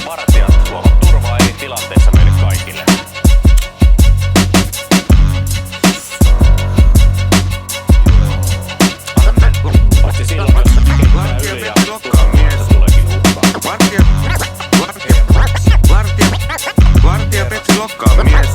Vartijat luovat turvaa eri tilanteissa meille kaikille. Paitsi silloin, jos se keittää yli ja turvallisuudesta tuleekin uhkaa. Vartija Petri Lokkaa mies.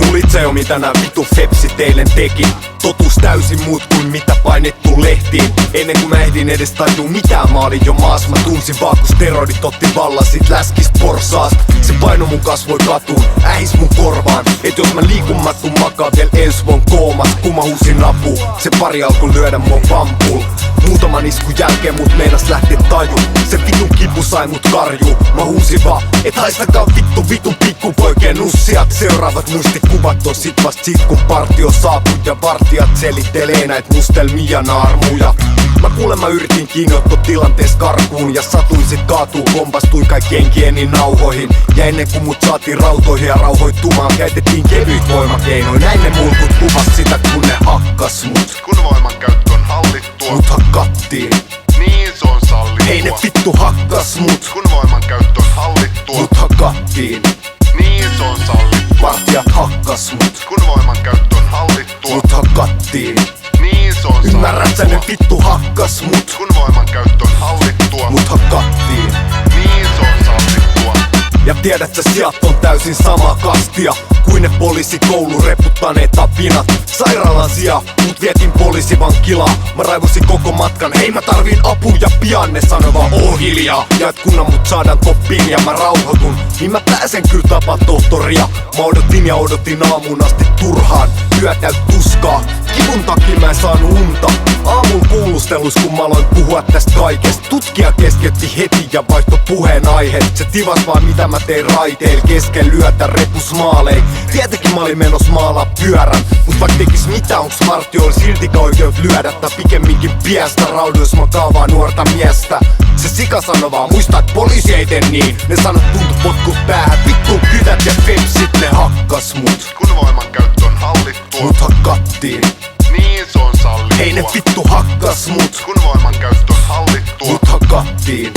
Kuulit jo mitä nää vitu fepsit eilen teki? Totuus täysin muut kuin mitä painettu lehtiin. Ennen kuin mä ehdin edes tajua mitään mä olin jo maas. Mä tunsin vaan kun steroidit otti vallan sit läskis porsaast. Se paino mun kasvoi katuun, ähis mun korvaan. Et jos mä liikun mä tuun makaa vielä ens vuon koomas. Kun mä huusin apuun, se pari alkoi lyödä mua bambuun. Muutaman iskun jälkeen mut meinas lähti taju. Se vitun kipu sai mut karjuu. Mä huusin vaan, et haistakaa vitun pikkupoikien nussiat. Seuraavat muistikuvat on sit vast sit kun partio saapuu. Ja vartijat selittelee näit mustelmia naarmuja. Mä kuulemma yritin kiinniotto tilantees karkuun. Ja satuin sit kaatuu, kompastuin kaikkien kieni nauhoihin. Ja ennen kuin mut saatiin rautoihin ja rauhoittumaan, käytettiin kevyit voimakeinoin. Näin ne mulkut kuvas sitä kun ne hakkas mut. Kun voimankäyttö on hallittua, Mut hakkattiin, niin se on sallittua. hei ne vittu hakkas mut. Kun voimankäyttö on hallittua, Mut hakattiin, niin se on sallittua. vartijat hakkas mut. Kun voimankäyttö on hallittua, Mut hakattiin, niin se on ymmärrät sä ne sallittua. vittu hakkas mut. Kun voimankäyttö on hallittua, Mut hakattiin, niin se on sallittua. ja tiedät sä sieltä on täysin sama kastia kuin ne poliisikoulun reputtaneet apinat. Sairaalan sijaan mut vietin poliisivankilaa. Mä raivosin koko matkan, hei mä tarviin apuja pian. Ne sanoi vaan oo hiljaa, ja et kunnan mut saadaan koppiin ja mä rauhoitun, niin mä pääsen kyllä tapaa tohtoria. Mä odotin aamuun asti turhaan, yötäyt tuskaa. Kivun takia mä en saanut unta. Aamun kuulustelus kun mä aloin puhua tästä kaikesta. Tutkija keskeytti heti ja vaihto puheen aiheet. Se tivas vaan mitä mä tein raiteil kesken lyötä repus maalei. Tietenkin mä olin menos maalaa pyörän, mut vaik tekis mitä onks vartioilla siltikään oikeut lyödä. Tai pikemminkin piestä raudois mä kaavaa nuorta miestä. Se sika sano vaan muista et poliisi ei tee niin. Ne sano tuntu potkut päähän, vittu kytät ja fepsit ne hakkas mut. Kun voimankäyttö on hallittua, Mut hakattiin, niin se on sallittua. hei ne vittu hakkas mut. Kun voimankäyttö on hallittua, Mut hakattiin,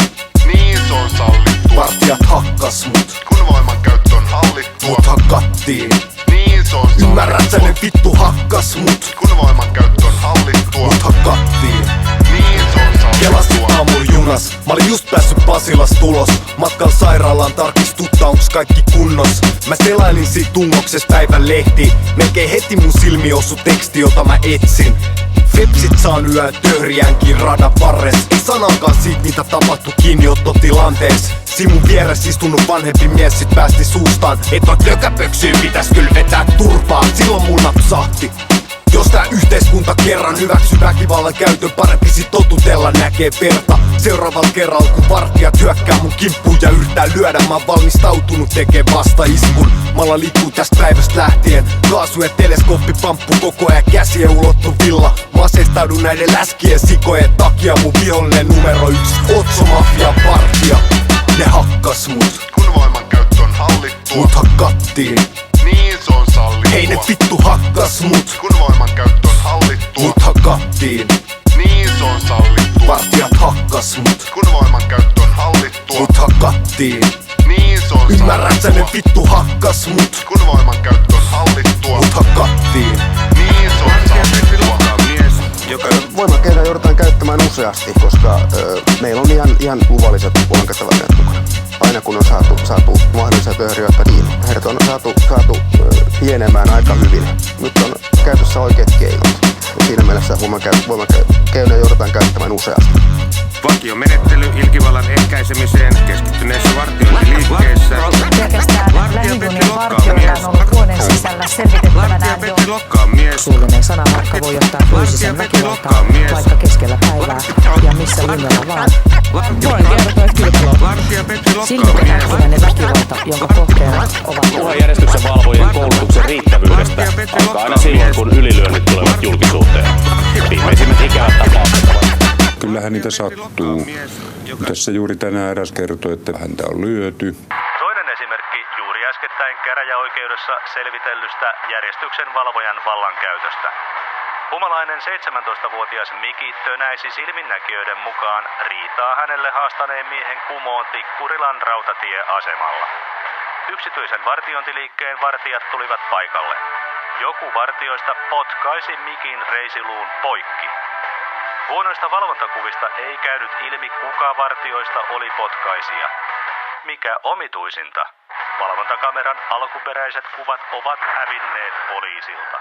niin se on sallittua. vartijat hakkas mut. Kun voimankäyttö on hallittua, Mut hakattiin, niin se on ymmärrät sä sallittua. ne vittu hakkas mut. Kun voimankäyttö on hallittua, Mut hakattiin, niin se on kelasin sallittua. aamulla junas. Mä olin just päässyt Pasilas tulos. Matkalla sairaalaan tarkistuttaa onks kaikki kunnos. Mä selailin siitä tungoksesta päivän lehti. Melkein heti mun silmi osu teksti jota mä etsin. Fepsit saan yön töhriänkin radan varres. Ei sanankaan siitä mitä tapahtui kiinniottotilantees. Siinä mun vieressä istunut vanhempi mies sit päästi suustaan, et noit lökäpöksyyn pitäis kyl vetää turpaan. Silloin mun napsahti. Jos tää yhteiskunta kerran hyväksy väkivallan käytön, parempi sit totutella näkee verta. Seuraavalla kerralla kun vartijat hyökkää mun kimppuun ja yrittää lyödä, mä oon valmistautunut tekee vastaiskun. Malla liikkuu tästä päivästä lähtien, kaasu ja teleskooppi pamppu koko ajan käsien ulottuvilla. Mä aseistaudun näiden läskien sikojen takia, mun vihollinen numero 1, Otso Mafia partija. Ne hakkas mut, Kun voimankäyttö on hallittua, mut hakkattiin, niin se on sallittua. hei ne vittu hakkas mut. Kun voimankäyttö on hallittua, Mut hakattiin, niin se on sallittua. vartijat hakkas mut. Kun voimankäyttö on hallittua, Mut hakattiin, niin se on ymmärrät sä ne sallittua. vittu hakkas mut. Kun voimankäyttö on hallittua, Mut hakattiin, niin se on sallittua. Voimakeinoja joudutaan käyttämään useasti, koska meillä on ihan luvalliset voimankäyttövälineet mukana. Aina kun on saatu mahdollisia töhriöitä kiinni. Heidät on saatu hienemään aika hyvin. Nyt on käytössä oikeat keinot. Siinä mielessä voimakeinoja joudutaan käyttämään useasti. Vakiomenettely ilkivallan ehkäisemiseen keskittyneessä vartiointiliikkeessä. Pelkästään lähivuonien vartioilla on ollut vuoden sisällä selvitettävänään Vartija jo. Petri Lokka on mies. Suullinen sanaharkka voi johtaa fyysisen väkivaltaan vaikka keskellä päivää ja missä linjalla vaan. Voin kertoa kilpailu. Vartija Petri Lokka on Silmiten mies. näkyväinen väkivalta, jonka kohteena ovat Puheenjärjestyksen valvojien koulutuksen riittävyydestä alkaa aina silloin, kun ylilyönnit tulevat julkisuuteen. Viimeisimmät ikävät tapaukset ovat. Kyllähän niitä sattuu. Tässä juuri tänään eräs kertoi, että häntä on lyöty. Toinen esimerkki juuri äskettäin käräjäoikeudessa selvitellystä järjestyksen valvojan vallankäytöstä. Humalainen 17-vuotias Miki tönäisi silminnäkijöiden mukaan riitaa hänelle haastaneen miehen kumoon Tikkurilan rautatieasemalla. Yksityisen vartiointiliikkeen vartijat tulivat paikalle. Joku vartijoista potkaisi Mikin reisiluun poikki. Huonoista valvontakuvista ei käynyt ilmi, kuka vartijoista oli potkaisija. Mikä omituisinta, valvontakameran alkuperäiset kuvat ovat hävinneet poliisilta.